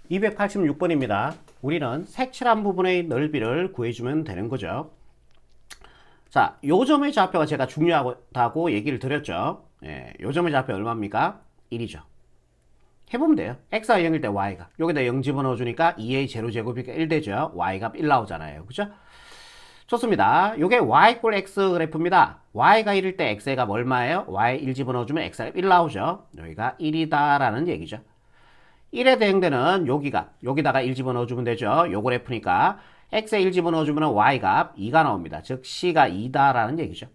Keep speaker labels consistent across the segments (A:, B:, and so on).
A: 286번입니다. 우리는 색칠한 부분의 넓이를 구해주면 되는 거죠. 자, 요점의 좌표가 제가 중요하다고 얘기를 드렸죠. 예, 요점의 좌표 얼마입니까? 1이죠. 해보면 돼요. x가 0일 때 y가 여기다 0 집어넣어주니까 2a 제곱이니까 1 되죠. y가 1 나오잖아요. 그죠? 좋습니다. 요게 y 꼴 x 그래프입니다. y가 1일 때 x가 얼마예요? y 1 집어넣어주면 x가 1 나오죠. 여기가 1이다 라는 얘기죠. 1에 대응되는 여기다가 1 집어넣어주면 되죠. 요 그래프니까 x에 1 집어넣어주면 y가 2가 나옵니다. 즉 c가 2다 라는 얘기죠.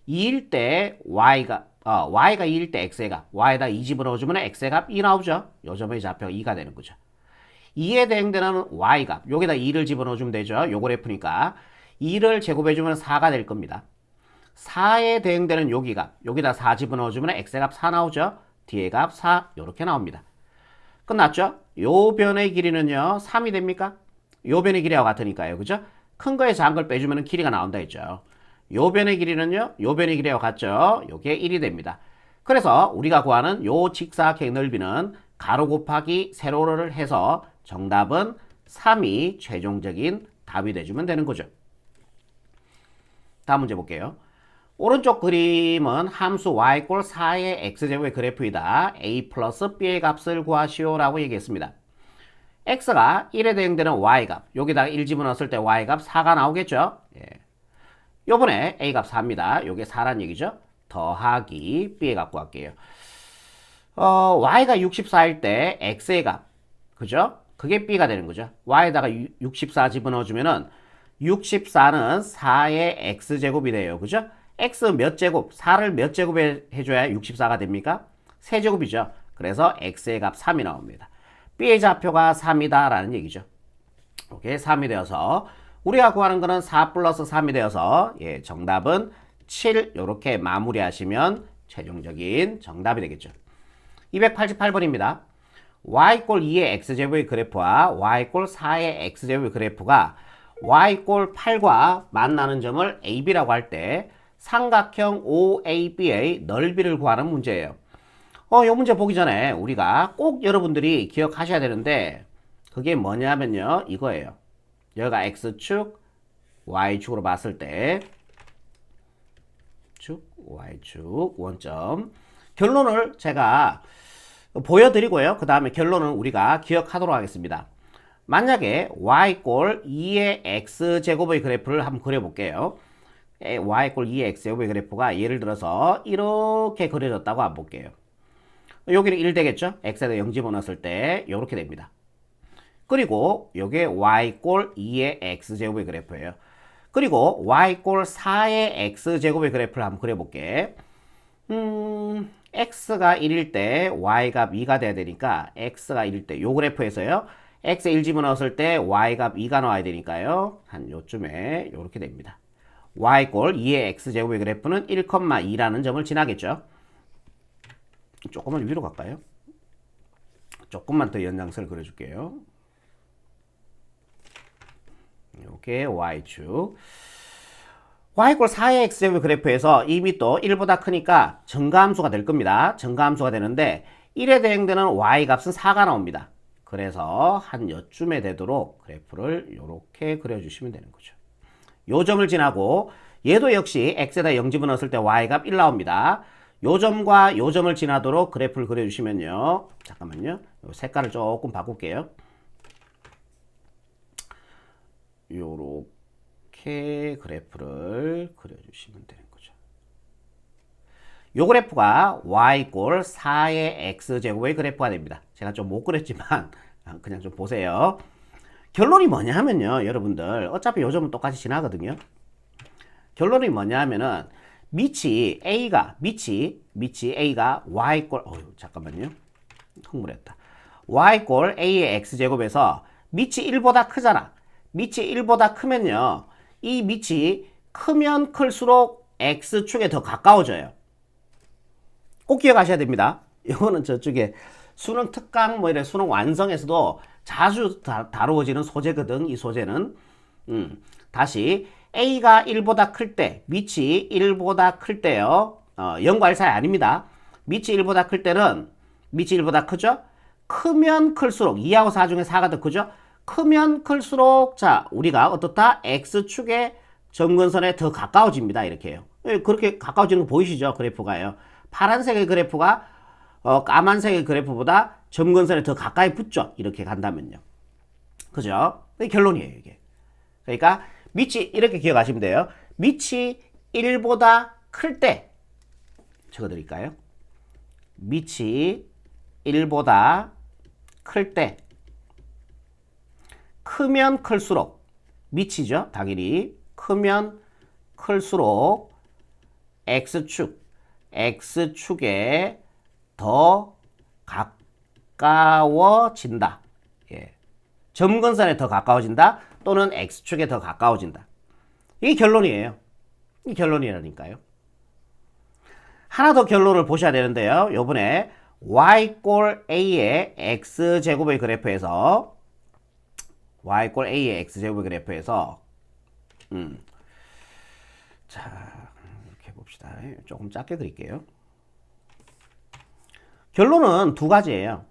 A: 2일 때 y가 2일 때 x가 y에다 2 집어넣어주면 x가 2 나오죠. 요 점의 좌표가 2가 되는 거죠. 2에 대응되는 y가 여기다 2를 집어넣어주면 되죠. 요 그래프니까 2를 제곱해주면 4가 될 겁니다. 4에 대응되는 여기다 4 집어넣어주면 x값 4 나오죠. 뒤에 값 4 이렇게 나옵니다. 끝났죠? 요 변의 길이는요 3이 됩니까? 요 변의 길이와 같으니까요. 그죠? 큰 거에 작은 걸 빼주면 길이가 나온다 했죠. 요 변의 길이는요 요 변의 길이와 같죠? 요게 1이 됩니다. 그래서 우리가 구하는 요 직사각형 넓이는 가로 곱하기 세로를 해서 정답은 3이 최종적인 답이 돼주면 되는 거죠. 다음 문제 볼게요. 오른쪽 그림은 함수 y 꼴 4의 x제곱의 그래프이다. a 플러스 b의 값을 구하시오 라고 얘기했습니다. x가 1에 대응되는 y값 여기다가 1 집어넣었을 때 y값 4가 나오겠죠. 예. 요번에 a값 4입니다. 요게 4란 얘기죠. 더하기 b의 값 구할게요. y가 64일 때 x의 값 그죠? 그게 b가 되는 거죠. y에다가 64 집어넣어주면은 64는 4의 x제곱이 돼요. 그죠? x 몇 제곱, 4를 몇 제곱에 해줘야 64가 됩니까? 세제곱이죠. 그래서 x의 값 3이 나옵니다. b의 좌표가 3이다 라는 얘기죠. 오케이, 3이 되어서 우리가 구하는 거는 4 플러스 3이 되어서 정답은 7 이렇게 마무리하시면 최종적인 정답이 되겠죠. 288번입니다. y꼴 2의 x제곱의 그래프와 y꼴 4의 x제곱의 그래프가 y꼴 8과 만나는 점을 ab라고 할 때 삼각형 OAB의 넓이를 구하는 문제예요. 이 문제 보기 전에 우리가 꼭 여러분들이 기억하셔야 되는데 그게 뭐냐면요. 이거예요. 여기가 x축, y축으로 봤을 때 축, y축, 원점. 결론을 제가 보여드리고요. 그 다음에 결론은 우리가 기억하도록 하겠습니다. 만약에 y꼴 2의 x제곱의 그래프를 한번 그려볼게요. y꼴 2의 x제곱의 그래프가 예를 들어서 이렇게 그려졌다고 한번 볼게요. 여기는 1 되겠죠? x에다 0 집어넣었을 때 이렇게 됩니다. 그리고 이게 y꼴 2의 x제곱의 그래프예요. 그리고 y꼴 4의 x제곱의 그래프를 한번 그려볼게. x가 1일 때 y값 2가 돼야 되니까 x가 1일 때 요 그래프에서요. x에 1 집어넣었을 때 y값 2가 나와야 되니까요. 한 요쯤에 이렇게 됩니다. y꼴 2의 x제곱의 그래프는 1,2라는 점을 지나겠죠. 조금만 위로 갈까요? 조금만 더 연장선을 그려줄게요. 이렇게 y축. y꼴 4의 x제곱의 그래프에서 이미 또 1보다 크니까 증가함수가 될 겁니다. 증가함수가 되는데 1에 대응되는 y값은 4가 나옵니다. 그래서 한 요쯤에 되도록 그래프를 이렇게 그려주시면 되는 거죠. 요 점을 지나고 얘도 역시 x에다 0 집어넣었을 때 y값 1 나옵니다. 요 점과 요 점을 지나도록 그래프를 그려주시면요. 잠깐만요. 색깔을 조금 바꿀게요. 요렇게 그래프를 그려주시면 되는 거죠. 요 그래프가 y꼴 4의 x제곱의 그래프가 됩니다. 제가 좀 못 그렸지만 그냥 좀 보세요. 결론이 뭐냐 하면요. 여러분들 어차피 요 점은 똑같이 지나거든요. 결론이 뭐냐 하면은 밑이 A가 Y꼴 잠깐만요. 흥분했다. Y꼴 A의 X제곱에서 밑이 1보다 크잖아. 밑이 1보다 크면요. 이 밑이 크면 클수록 X축에 더 가까워져요. 꼭 기억하셔야 됩니다. 이거는 저쪽에 수능 특강 이런 수능 완성에서도 자주 다루어지는 소재거든. 이 소재는 다시 A가 1보다 클 때, 밑이 1보다 클 때요. 0과 1 사이 아닙니다. 밑이 1보다 클 때는 밑이 1보다 크죠? 크면 클수록 2하고 4 중에 4가 더 크죠? 크면 클수록 자 우리가 어떻다? X축의 점근선에 더 가까워집니다. 이렇게요. 그렇게 가까워지는 거 보이시죠? 그래프가요. 파란색의 그래프가 까만색의 그래프보다 점근선에 더 가까이 붙죠. 이렇게 간다면요. 그죠? 그게 결론이에요. 이게. 그러니까 밑이 이렇게 기억하시면 돼요. 밑이 1보다 클 때 적어드릴까요? 밑이 1보다 클 때 크면 클수록 밑이죠. 당연히 크면 클수록 X축에 더 가까워진다. 예. 점근선에 더 가까워진다. 또는 X축에 더 가까워진다. 이게 결론이에요. 이게 결론이라니까요. 하나 더 결론을 보셔야 되는데요. 요번에 y꼴 a의 x제곱의 그래프에서 y꼴 a의 x제곱의 그래프에서 자 이렇게 봅시다. 조금 작게 그릴게요. 결론은 두 가지예요.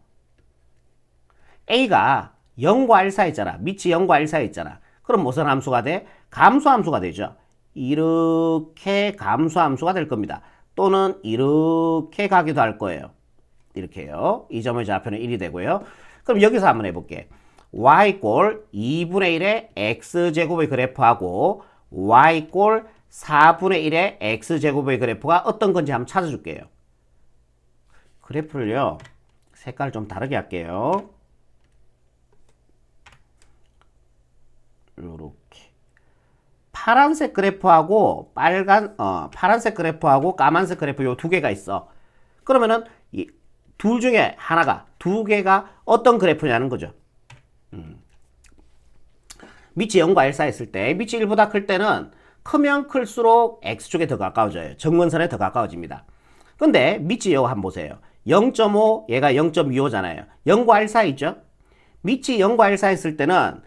A: a가 0과 1 사이 있잖아. 밑이 0과 1 사이 있잖아. 그럼 무슨 함수가 돼? 감소함수가 되죠. 이렇게 감소함수가 될 겁니다. 또는 이렇게 가기도 할 거예요. 이렇게요. 이 점의 좌표는 1이 되고요. 그럼 여기서 한번 해볼게. y꼴 2분의 1의 x제곱의 그래프하고 y꼴 4분의 1의 x제곱의 그래프가 어떤 건지 한번 찾아줄게요. 그래프를요. 색깔 좀 다르게 할게요. 요렇게. 파란색 그래프하고 파란색 그래프하고 까만색 그래프 요 두 개가 있어. 그러면은 이 둘 중에 하나가 두 개가 어떤 그래프냐는 거죠. 밑이 0과 1 사이 있을 때 밑이 1보다 클 때는 크면 클수록 X축에 더 가까워져요. 점근선에 더 가까워집니다. 근데 밑이 요 한번 보세요. 0.5 얘가 0.25잖아요. 0과 1 사이 있죠. 밑이 0과 1 사이 있을 때는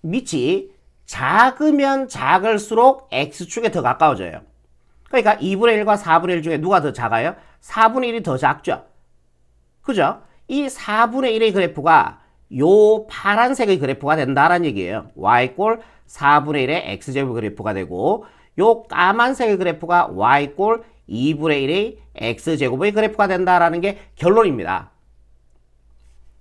A: 밑이 작으면 작을수록 X축에 더 가까워져요. 그러니까 2분의 1과 4분의 1 중에 누가 더 작아요? 4분의 1이 더 작죠. 그죠? 이 4분의 1의 그래프가 요 파란색의 그래프가 된다라는 얘기예요. y꼴 4분의 1의 x제곱 그래프가 되고 요 까만색의 그래프가 y꼴 2분의 1의 x제곱의 그래프가 된다라는 게 결론입니다.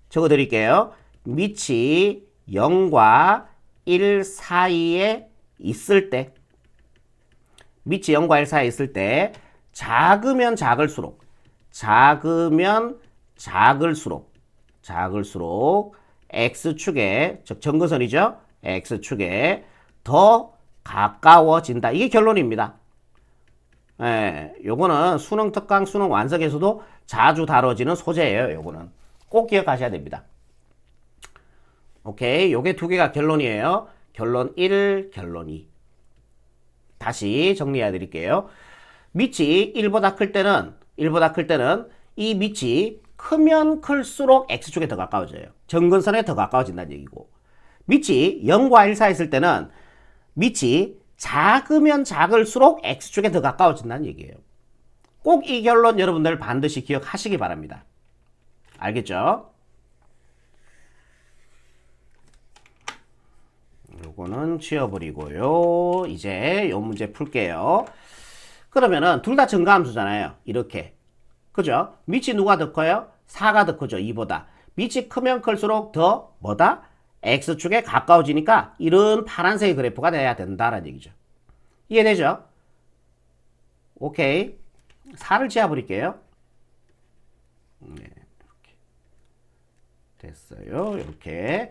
A: 적어드릴게요. 밑이 0과 1 사이에 있을 때 밑이 0과 1 사이에 있을 때 작으면 작을수록 X축에 즉 점근선이죠. X축에 더 가까워진다. 이게 결론입니다. 예, 요거는 수능 특강 수능 완성에서도 자주 다뤄지는 소재예요. 요거는 꼭 기억하셔야 됩니다. 오케이, 요게 두 개가 결론이에요. 결론 1, 결론 2. 다시 정리해 드릴게요. 밑이 1보다 클 때는 이 밑이 크면 클수록 X축에 더 가까워져요. 점근선에 더 가까워진다는 얘기고, 밑이 0과 1 사이 있을 때는 밑이 작으면 작을수록 X축에 더 가까워진다는 얘기예요. 꼭 이 결론 여러분들 반드시 기억하시기 바랍니다. 알겠죠? 요거는 지워버리고요. 이제 요 문제 풀게요. 그러면은 둘 다 증가함수잖아요. 이렇게. 그죠? 밑이 누가 더 커요? 4가 더 크죠. 2보다. 밑이 크면 클수록 더 뭐다? X축에 가까워지니까 이런 파란색의 그래프가 돼야 된다라는 얘기죠. 이해되죠? 오케이. 4를 지워버릴게요. 네, 이렇게. 됐어요. 이렇게.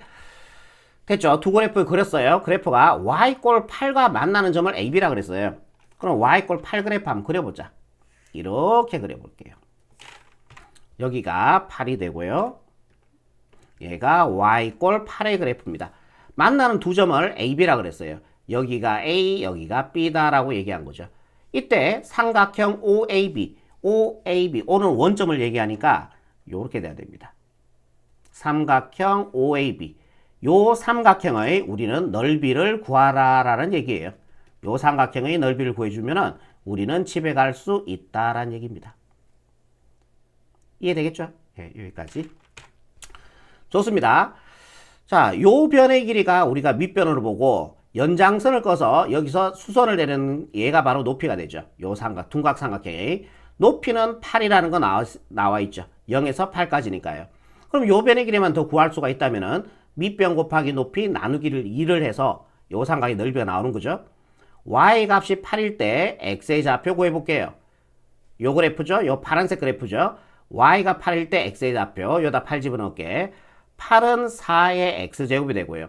A: 됐죠? 두 그래프 그렸어요. 그래프가 y꼴 8과 만나는 점을 AB라 그랬어요. 그럼 y꼴 8 그래프 한번 그려보자. 이렇게 그려볼게요. 여기가 8이 되고요. 얘가 y꼴 8의 그래프입니다. 만나는 두 점을 AB라 그랬어요. 여기가 A, 여기가 B다라고 얘기한 거죠. 이때 삼각형 OAB, O는 원점을 얘기하니까 이렇게 돼야 됩니다. 삼각형 OAB. 요 삼각형의 우리는 넓이를 구하라라는 얘기예요. 요 삼각형의 넓이를 구해주면은 우리는 집에 갈 수 있다라는 얘기입니다. 이해되겠죠? 네, 여기까지. 좋습니다. 자, 요 변의 길이가 우리가 밑변으로 보고 연장선을 꺼서 여기서 수선을 내는 얘가 바로 높이가 되죠. 요 삼각, 둔각삼각형의 높이는 8이라는 거 나와 있죠. 0에서 8까지니까요. 그럼 요 변의 길이만 더 구할 수가 있다면은 밑변 곱하기 높이 나누기를 2를 해서 요 삼각의 넓이가 나오는 거죠. y 값이 8일 때 x의 좌표 구해볼게요. 요 그래프죠. 요 파란색 그래프죠. y가 8일 때 x의 좌표 여기다 8 집어넣을게. 8은 4의 x제곱이 되고요.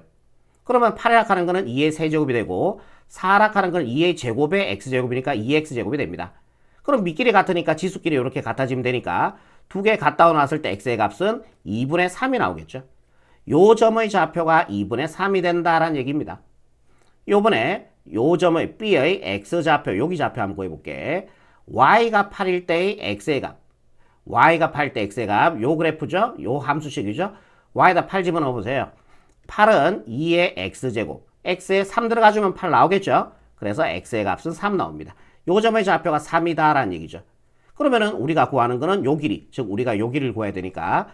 A: 그러면 8이라 하는 거는 2의 세제곱이 되고 4라 하는 건 2의 제곱의 x제곱이니까 2x제곱이 됩니다. 그럼 밑길이 같으니까 지수끼리 이렇게 같아지면 되니까 두 개 갖다 놨을 때 x의 값은 2분의 3이 나오겠죠. 요 점의 좌표가 2분의 3이 된다라는 얘기입니다. 요번에 요 점의 b의 x좌표, 여기 좌표 한번 구해볼게. y가 8일 때의 x의 값, y가 8일 때 x의 값, 요 그래프죠? 요 함수식이죠? y에다 8 집어넣어보세요. 8은 2의 x제곱, x에 3 들어가주면 8 나오겠죠? 그래서 x의 값은 3 나옵니다. 요 점의 좌표가 3이다 라는 얘기죠. 그러면은 우리가 구하는 거는 요 길이, 즉 우리가 요 길이를 구해야 되니까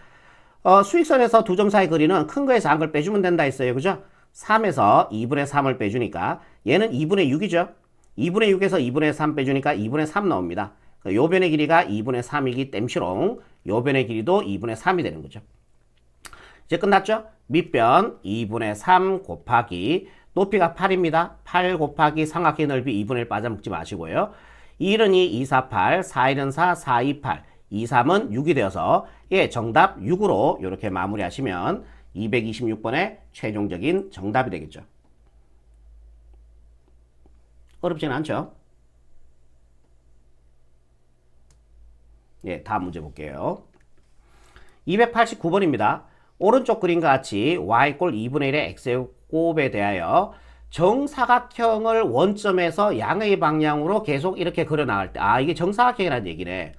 A: 수익선에서 두 점 사이 거리는 큰 거에서 한 걸 빼주면 된다 했어요. 그죠? 3에서 2분의 3을 빼주니까 얘는 2분의 6이죠. 2분의 6에서 2분의 3 빼주니까 2분의 3 나옵니다. 요 변의 길이가 2분의 3이기 땜시롱 요 변의 길이도 2분의 3이 되는 거죠. 이제 끝났죠? 밑변 2분의 3 곱하기 높이가 8입니다. 8 곱하기 삼각형 넓이 2분의 1 빠져먹지 마시고요. 1은 2, 2, 4, 8, 4, 1은 4, 4, 2, 8, 2, 3은 6이 되어서 정답 6으로 이렇게 마무리하시면 226번의 최종적인 정답이 되겠죠. 어렵지는 않죠? 다음 문제 볼게요. 289번입니다. 오른쪽 그림과 같이 y 꼴 2분의 1의 x제곱에 대하여 정사각형을 원점에서 양의 방향으로 계속 이렇게 그려나갈 때, 이게 정사각형이라는 얘기네.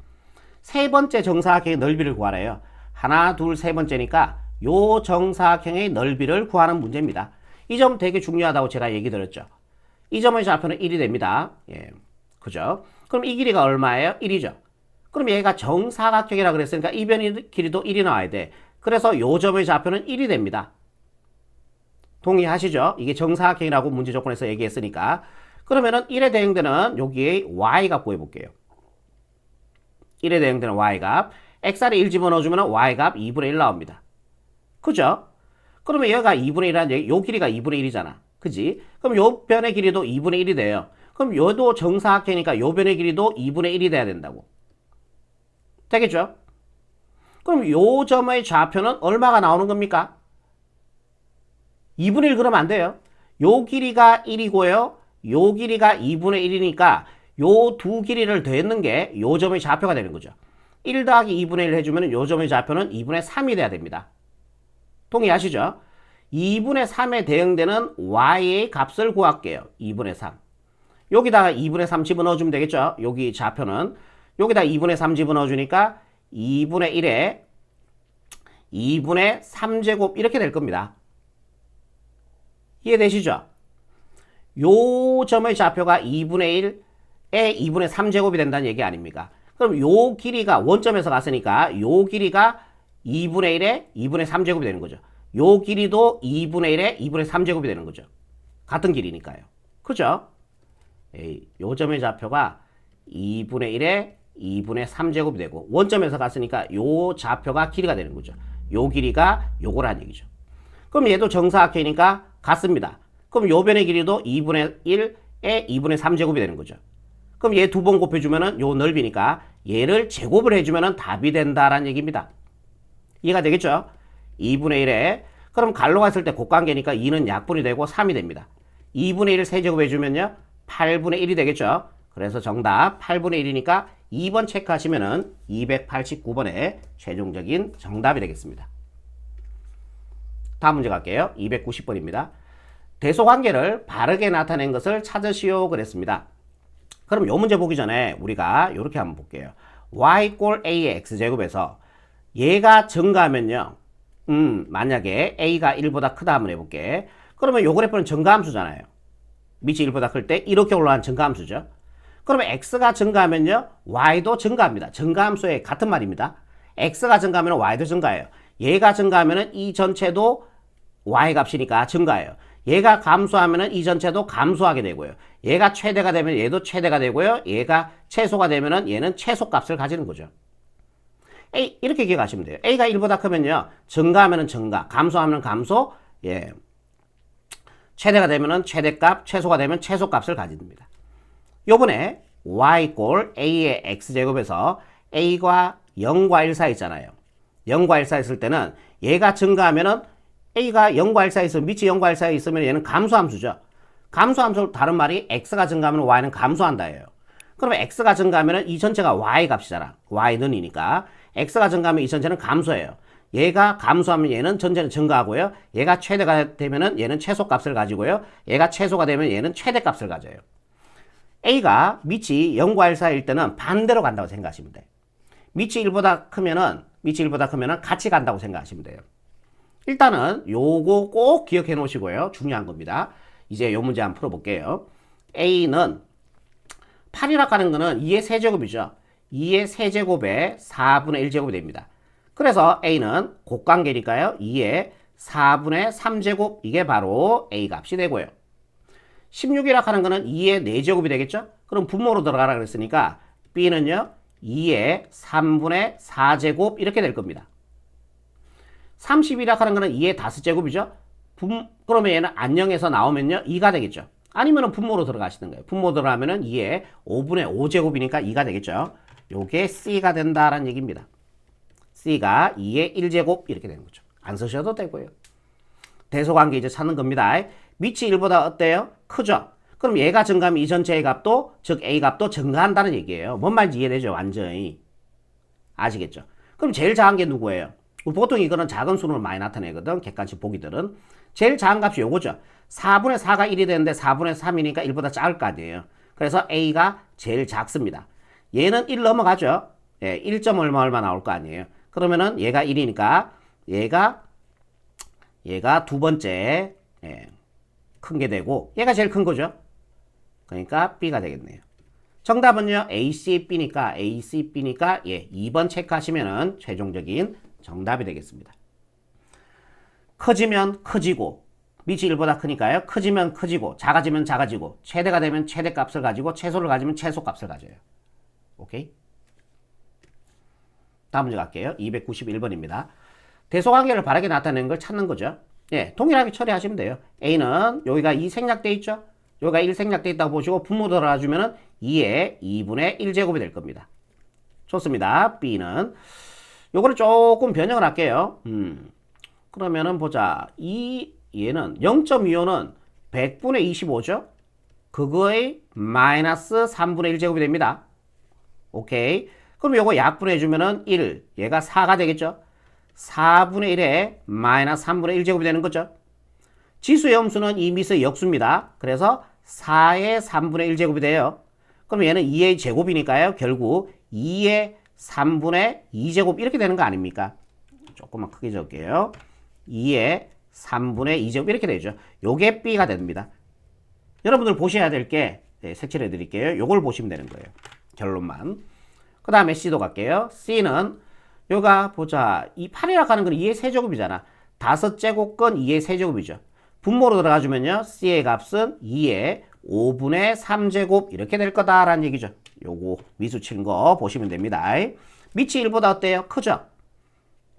A: 세 번째 정사각형의 넓이를 구하래요. 하나, 둘, 세 번째니까 요 정사각형의 넓이를 구하는 문제입니다. 이 점 되게 중요하다고 제가 얘기 드렸죠. 이 점의 좌표는 1이 됩니다. 그죠? 그럼 이 길이가 얼마예요? 1이죠. 그럼 얘가 정사각형이라 그랬으니까 이 변의 길이도 1이 나와야 돼. 그래서 요 점의 좌표는 1이 됩니다. 동의하시죠? 이게 정사각형이라고 문제 조건에서 얘기했으니까. 그러면은 1에 대응되는 여기에 y값 구해볼게요. 1에 대응되는 y값. xr에 1 집어넣어주면 y값 2분의 1 나옵니다. 그죠? 그러면 얘가 2분의 1이라는 얘기, 요 길이가 2분의 1이잖아. 그지? 그럼 요 변의 길이도 2분의 1이 돼요. 그럼 요도 정사각형이니까 요 변의 길이도 2분의 1이 돼야 된다고. 되겠죠? 그럼 요 점의 좌표는 얼마가 나오는 겁니까? 2분의 1 그러면 안 돼요. 요 길이가 1이고요. 요 길이가 2분의 1이니까 요 두 길이를 더했는 게 요 점의 좌표가 되는 거죠. 1 더하기 2분의 1 해주면 요 점의 좌표는 2분의 3이 돼야 됩니다. 동의하시죠? 2분의 3에 대응되는 y의 값을 구할게요. 2분의 3. 여기다가 2분의 3 집어넣어주면 되겠죠? 여기 좌표는. 여기다 2분의 3 집어넣어주니까 2분의 1에 2분의 3제곱 이렇게 될 겁니다. 이해되시죠? 요 점의 좌표가 2분의 1에 2분의 3제곱이 된다는 얘기 아닙니까? 그럼 요 길이가 원점에서 갔으니까 요 길이가 2분의 1에 2분의 3제곱이 되는 거죠. 요 길이도 2분의 1에 2분의 3제곱이 되는 거죠. 같은 길이니까요. 그죠? 요 점의 좌표가 2분의 1에 2분의 3제곱이 되고 원점에서 갔으니까 요 좌표가 길이가 되는 거죠. 요 길이가 요거란 얘기죠. 그럼 얘도 정사각형이니까 같습니다. 그럼 요 변의 길이도 2분의 1에 2분의 3제곱이 되는 거죠. 그럼 얘 두 번 곱해주면은 요 넓이니까 얘를 제곱을 해주면은 답이 된다라는 얘기입니다. 이해가 되겠죠? 2분의 1에 그럼 갈로가 있을 때 곱관계니까 2는 약분이 되고 3이 됩니다. 2분의 1을 세제곱 해주면요 8분의 1이 되겠죠? 그래서 정답 8분의 1이니까 2번 체크하시면은 289번의 최종적인 정답이 되겠습니다. 다음 문제 갈게요. 290번입니다. 대소관계를 바르게 나타낸 것을 찾으시오 그랬습니다. 그럼 요 문제 보기 전에 우리가 이렇게 한번 볼게요. y 꼴 a의 x제곱에서 얘가 증가하면요. 만약에 a가 1보다 크다 한번 해볼게. 그러면 요 그래프는 증가함수잖아요. 밑이 1보다 클 때 이렇게 올라간 증가함수죠. 그러면 x가 증가하면요. y도 증가합니다. 증가함수의 같은 말입니다. x가 증가하면 y도 증가해요. 얘가 증가하면은 이 전체도 y 값이니까 증가해요. 얘가 감소하면은 이 전체도 감소하게 되고요. 얘가 최대가 되면 얘도 최대가 되고요. 얘가 최소가 되면은 얘는 최소값을 가지는 거죠. A 이렇게 기억하시면 돼요. A가 1보다 크면요. 증가하면은 증가, 감소하면 감소, 예. 최대가 되면은 최대값, 최소가 되면 최소값을 가집니다. 요번에 y 꼴 a의 x제곱에서 a가 0과 1 사이 있잖아요. 0과 1 사이 있을 때는 얘가 증가하면은 a가 0과 1 사이 있으면 밑이 0과 1 사이 있으면 얘는 감소함수죠. 감소함수 다른 말이 x가 증가하면 y는 감소한다예요. 그러면 x가 증가하면 이 전체가 y 값이잖아. y는 이니까 x가 증가하면 이 전체는 감소해요. 얘가 감소하면 얘는 전체는 증가하고요. 얘가 최대가 되면은 얘는 최소값을 가지고요. 얘가 최소가 되면 얘는 최대값을 가져요. a가 밑이 0과 1 사이일 때는 반대로 간다고 생각하시면 돼요. 밑이 1보다 크면은 같이 간다고 생각하시면 돼요. 일단은 요거 꼭 기억해 놓으시고요. 중요한 겁니다. 이제 요 문제 한번 풀어볼게요. a는 8이라고 하는 거는 2의 세제곱이죠. 2의 세제곱에 4분의 1제곱이 됩니다. 그래서 a는 곱관계니까요. 2의 4분의 3제곱 이게 바로 a 값이 되고요. 16이라고 하는 거는 2의 4제곱이 되겠죠. 그럼 분모로 들어가라 그랬으니까 b는요. 2의 3분의 4제곱 이렇게 될 겁니다. 30이라고 하는 거는 2의 5제곱이죠. 그러면 얘는 안녕에서 나오면요. 2가 되겠죠. 아니면 분모로 들어가시는 거예요. 분모 들어가면은 2의 5분의 5제곱이니까 2가 되겠죠. 요게 C가 된다라는 얘기입니다. C가 2의 1제곱 이렇게 되는 거죠. 안 쓰셔도 되고요. 대소관계 이제 찾는 겁니다. 밑이 1보다 어때요? 크죠? 그럼 얘가 증가하면 이 전체의 값도, 즉 A 값도 증가한다는 얘기예요. 뭔 말인지 이해되죠? 완전히. 아시겠죠? 그럼 제일 작은 게 누구예요? 보통 이거는 작은 수로 많이 나타내거든. 객관식 보기들은. 제일 작은 값이 요거죠. 4분의 4가 1이 되는데 4분의 3이니까 1보다 작을 거 아니에요. 그래서 A가 제일 작습니다. 얘는 1 넘어가죠. 예, 1. 얼마 나올 거 아니에요. 그러면은 얘가 1이니까 얘가 두 번째 큰 게 되고 얘가 제일 큰 거죠. 그러니까 B가 되겠네요. 정답은요. ACB니까 예, 2번 체크하시면은 최종적인 정답이 되겠습니다. 커지면 커지고 밑이 1보다 크니까요. 커지면 커지고 작아지면 작아지고 최대가 되면 최대값을 가지고 최소를 가지면 최소값을 가져요. 오케이? 다음 문제 갈게요. 291번입니다. 대소관계를 바르게 나타내는 걸 찾는 거죠. 예, 동일하게 처리하시면 돼요. A는 여기가 2 생략돼 있죠? 여기가 1 생략돼 있다고 보시고 분모 들어가주면 2의 2분의 1제곱이 될 겁니다. 좋습니다. B는 요거를 조금 변형을 할게요. 그러면은 보자. 얘는 0.25는 100분의 25죠? 그거의 마이너스 3분의 1제곱이 됩니다. 오케이. 그럼 요거 약분해주면은 1. 얘가 4가 되겠죠? 4분의 1에 마이너스 3분의 1제곱이 되는 거죠. 지수의 함수는 이 밑의 역수입니다. 그래서 4의 3분의 1제곱이 돼요. 그럼 얘는 2의 제곱이니까요. 결국 2의 3분의 2제곱 이렇게 되는 거 아닙니까? 조금만 크게 적을게요. 2의 3분의 2제곱 이렇게 되죠. 요게 B가 됩니다. 여러분들 보셔야 될 게 색칠해 드릴게요. 요걸 보시면 되는 거예요. 결론만. 그 다음에 C도 갈게요. C는 요가 보자. 이 8이라고 하는 건 2의 세제곱이잖아. 5제곱건 2의 세제곱이죠. 분모로 들어가주면요. C의 값은 2의 5분의 3제곱 이렇게 될 거다라는 얘기죠. 요거 미수 치는 거 보시면 됩니다. 밑이 1보다 어때요? 크죠?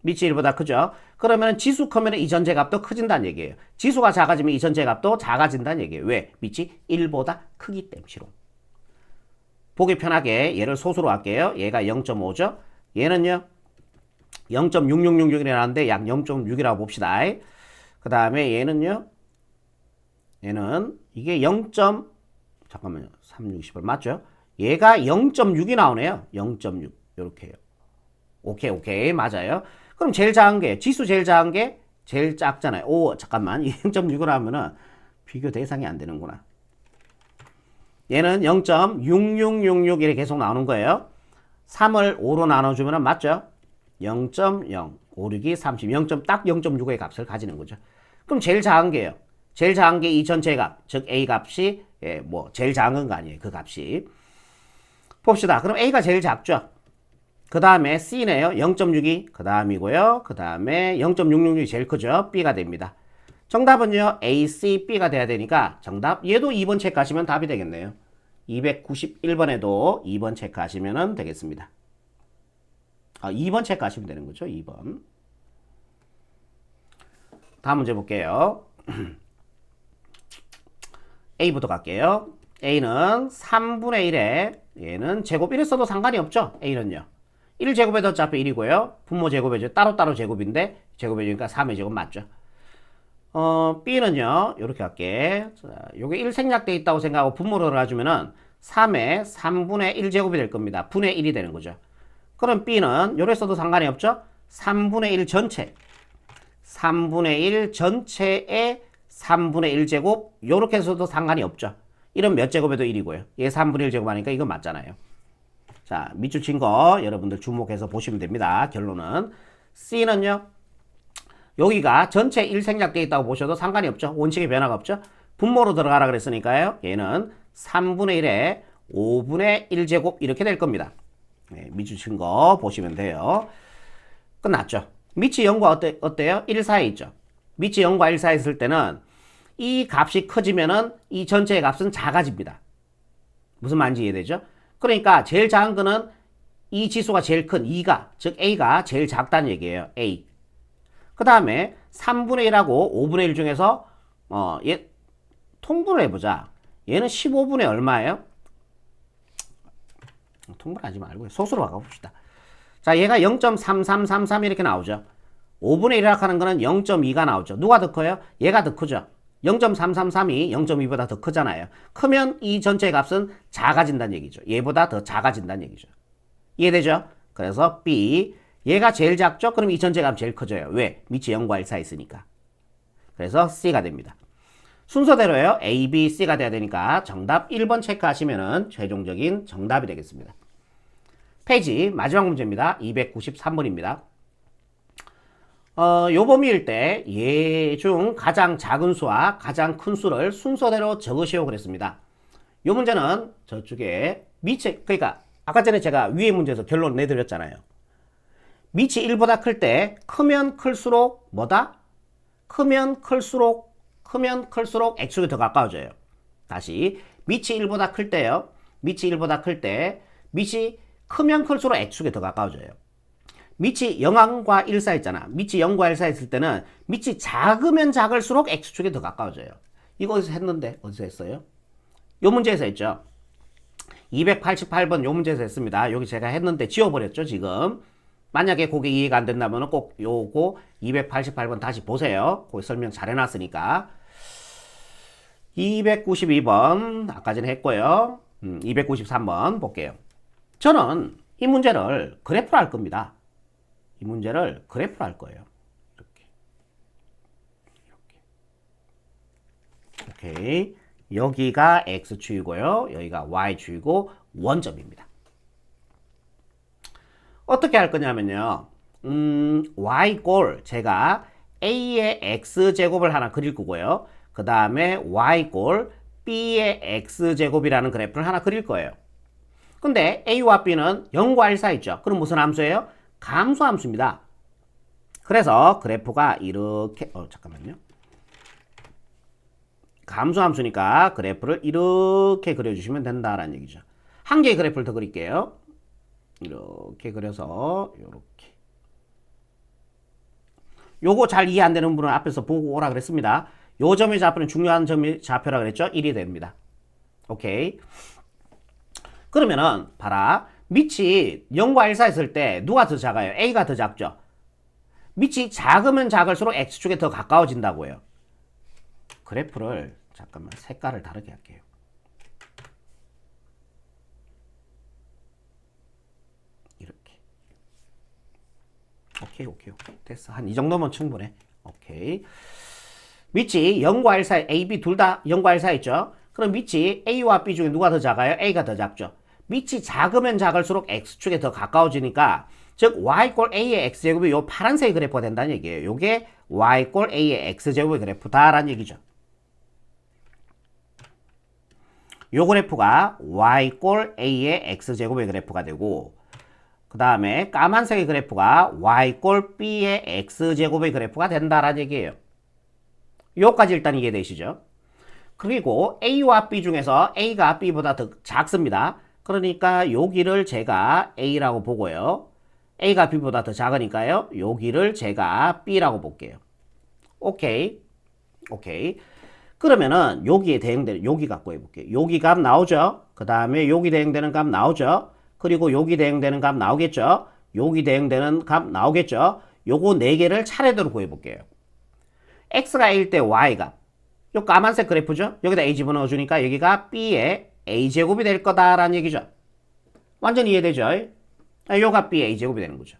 A: 밑이 1보다 크죠? 그러면 지수 크면 이 전체 값도 커진다는 얘기예요. 지수가 작아지면 이 전체 값도 작아진다는 얘기예요. 왜? 밑이 1보다 크기 때문이로. 보기 편하게 얘를 소수로 할게요. 얘가 0.5죠? 얘는요. 0.6666이라 나왔는데 약 0.6이라고 봅시다. 그 다음에 얘는요. 얘는 이게 0. 잠깐만요. 360을 맞죠? 얘가 0.6이 나오네요. 0.6 이렇게요. 오케이 맞아요. 그럼 제일 작은 게 지수 제일 작은 게 제일 작잖아요. 오 잠깐만 0.6을 하면은 비교 대상이 안 되는구나. 얘는 0.6666 이렇게 계속 나오는 거예요. 3을 5로 나눠주면 맞죠? 0.0 5, 6이 30 딱 0.65의 값을 가지는 거죠. 그럼 제일 작은 게요. 제일 작은 게 이 전체 값, 즉 A 값이 제일 작은 거 아니에요. 그 값이. 봅시다. 그럼 A가 제일 작죠. 그 다음에 C네요. 0.62. 그 다음이고요. 그 다음에 0.666이 제일 크죠. B가 됩니다. 정답은요. A, C, B가 돼야 되니까 정답 얘도 2번 체크하시면 답이 되겠네요. 291번에도 2번 체크하시면 되겠습니다. 2번 체크하시면 되는 거죠. 2번. 다음 문제 볼게요. A부터 갈게요. A는 3분의 1에 얘는 제곱 1에 써도 상관이 없죠. A는요. 1제곱에 어차피 1이고요. 분모 제곱에 따로따로 제곱인데 제곱해주니까 3의 제곱 맞죠. B는요. 이렇게 할게. 자, 요게 1 생략돼 있다고 생각하고 분모를 들어가주면은 3의 3분의 1제곱이 될 겁니다. 분의 1이 되는 거죠. 그럼 B는 요래 써도 상관이 없죠. 3분의 1 전체. 3분의 1 전체에 3분의 1제곱 요렇게 해서도 상관이 없죠. 이런 몇 제곱에도 1이고요. 얘 3분의 1제곱 하니까 이거 맞잖아요. 자, 밑줄 친 거 여러분들 주목해서 보시면 됩니다. 결론은 C는요. 여기가 전체 1 생략되어 있다고 보셔도 상관이 없죠. 원칙의 변화가 없죠. 분모로 들어가라 그랬으니까요. 얘는 3분의 1에 5분의 1제곱 이렇게 될 겁니다. 네, 밑줄 친 거 보시면 돼요. 끝났죠. 밑이 0과 어때요? 1 사이에 있죠. 밑이 0과 1 사이에 있을 때는 이 값이 커지면은 이 전체의 값은 작아집니다. 무슨 말인지 이해되죠? 그러니까 제일 작은 거는 이 지수가 제일 큰 2가, 즉 A가 제일 작다는 얘기예요. A. 그 다음에 3분의 1하고 5분의 1 중에서 얘 통분을 해보자. 얘는 15분의 얼마예요? 통분하지 말고 소수로 바꿔봅시다. 자, 얘가 0.3333 이렇게 나오죠. 5분의 1이라고 하는 거는 0.2가 나오죠. 누가 더 커요? 얘가 더 크죠. 0.333이 0.2보다 더 크잖아요. 크면 이 전체의 값은 작아진다는 얘기죠. 얘보다 더 작아진다는 얘기죠. 이해되죠? 그래서 B, 얘가 제일 작죠? 그럼 이 전체의 값이 제일 커져요. 왜? 밑이 0과 1 사이 있으니까. 그래서 C가 됩니다. 순서대로요. A, B, C가 돼야 되니까 정답 1번 체크하시면 최종적인 정답이 되겠습니다. 페이지 마지막 문제입니다. 293번입니다. 요 범위일 때 얘 중 가장 작은 수와 가장 큰 수를 순서대로 적으시오 그랬습니다. 요 문제는 저쪽에 밑에, 그러니까 아까 전에 제가 위에 문제에서 결론 내드렸잖아요. 밑이 1보다 클 때 크면 클수록 뭐다? 크면 클수록 x축이 더 가까워져요. 다시 밑이 1보다 클 때요. 밑이 1보다 클 때 밑이 크면 클수록 x축이 더 가까워져요. 밑이 0과 1 사이 있잖아. 밑이 0과 1 사이 있을 때는 밑이 작으면 작을수록 x축이 더 가까워져요. 이거 어디서 했는데? 어디서 했어요? 요 문제에서 했죠. 288번 요 문제에서 했습니다. 여기 제가 했는데 지워버렸죠, 지금. 만약에 그게 이해가 안 된다면 꼭 요거 288번 다시 보세요. 거기 설명 잘 해놨으니까. 292번 아까 전에 했고요. 293번 볼게요. 저는 이 문제를 그래프로 할 겁니다. 이 문제를 그래프로 할 거예요. 이렇게. 오케이. 여기가 x축이고요. 여기가 y축이고 원점입니다. 어떻게 할 거냐면요. y꼴 제가 a의 x제곱을 하나 그릴 거고요. 그 다음에 y꼴 b의 x제곱이라는 그래프를 하나 그릴 거예요. 근데 a와 b는 0과 1 사이 있죠. 그럼 무슨 함수예요? 감소함수입니다. 그래서 그래프가 이렇게 잠깐만요. 감소함수니까 그래프를 이렇게 그려주시면 된다라는 얘기죠. 한 개의 그래프를 더 그릴게요. 이렇게 그려서 이렇게. 요거 잘 이해 안 되는 분은 앞에서 보고 오라 그랬습니다. 요 점의 좌표는 중요한 점의 좌표라 그랬죠. 1이 됩니다. 오케이. 그러면은 봐라. 밑이 0과 1 사이 있을 때 누가 더 작아요? A가 더 작죠. 밑이 작으면 작을수록 X축에 더 가까워진다고요. 그래프를 잠깐만 색깔을 다르게 할게요. 이렇게. 오케이. 됐어. 한 이 정도면 충분해. 오케이. 밑이 0과 1 사이, A, B 둘 다 0과 1 사이 있죠? 그럼 밑이 A와 B 중에 누가 더 작아요? A가 더 작죠. 밑이 작으면 작을수록 X축에 더 가까워지니까 즉 Y꼴 A의 X제곱이 요 파란색 그래프가 된다는 얘기예요. 요게 Y꼴 A의 X제곱의 그래프다라는 얘기죠. 요 그래프가 Y꼴 A의 X제곱의 그래프가 되고 그 다음에 까만색의 그래프가 y 꼴 b의 x제곱의 그래프가 된다라는 얘기예요. 요까지 일단 이해되시죠? 그리고 a와 b 중에서 a가 b보다 더 작습니다. 그러니까 여기를 제가 a라고 보고요. a가 b보다 더 작으니까요. 여기를 제가 b라고 볼게요. 오케이. 오케이. 그러면은 여기에 대응되는 여기 갖고 해볼게요. 여기 값 나오죠? 그 다음에 여기 대응되는 값 나오죠? 그리고 여기 대응되는 값 나오겠죠? 여기 대응되는 값 나오겠죠? 요거 4개를 차례대로 구해볼게요. x가 1일 때 y 값. 요 까만색 그래프죠? 여기다 a 집어넣어 주니까 여기가 b의 a제곱이 될 거다라는 얘기죠. 완전 이해되죠? 요가 b의 a제곱이 되는 거죠.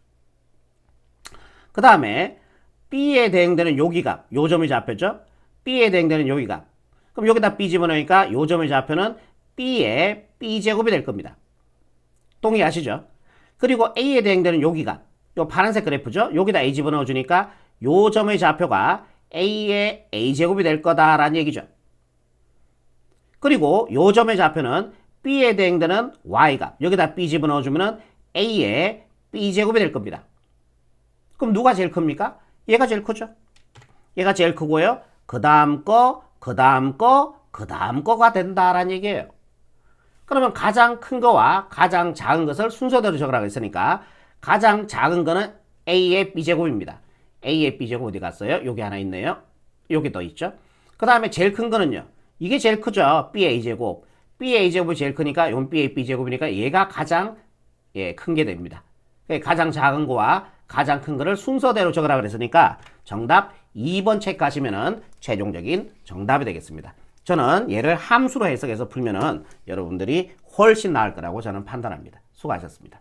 A: 그 다음에 b에 대응되는 여기 값. 요 점이 잡혔죠? b에 대응되는 여기 값. 그럼 여기다 b 집어넣으니까 요 점의 좌표는 b의 b제곱이 될 겁니다. 동의하시죠? 그리고 a에 대응되는 여기 값. 요 파란색 그래프죠? 여기다 a 집어넣어 주니까 요 점의 좌표가 a의 a제곱이 될 거다라는 얘기죠. 그리고 요 점의 좌표는 b에 대응되는 y값. 여기다 b 집어넣어 주면은 a의 b제곱이 될 겁니다. 그럼 누가 제일 큽니까? 얘가 제일 크죠. 얘가 제일 크고요. 그 다음 거, 그 다음 거, 그 다음 거가 된다라는 얘기예요. 그러면 가장 큰 거와 가장 작은 것을 순서대로 적으라고 했으니까 가장 작은 거는 a의 b제곱입니다. a의 b제곱 어디 갔어요? 여기 하나 있네요. 여기 더 있죠. 그 다음에 제일 큰 거는요. 이게 제일 크죠. b의 a제곱. b의 a제곱이 제일 크니까 이건 b의 b제곱이니까 얘가 가장 큰 게 됩니다. 가장 작은 거와 가장 큰 거를 순서대로 적으라고 그랬으니까 정답 2번 책 가시면은 최종적인 정답이 되겠습니다. 저는 얘를 함수로 해석해서 풀면은 여러분들이 훨씬 나을 거라고 저는 판단합니다. 수고하셨습니다.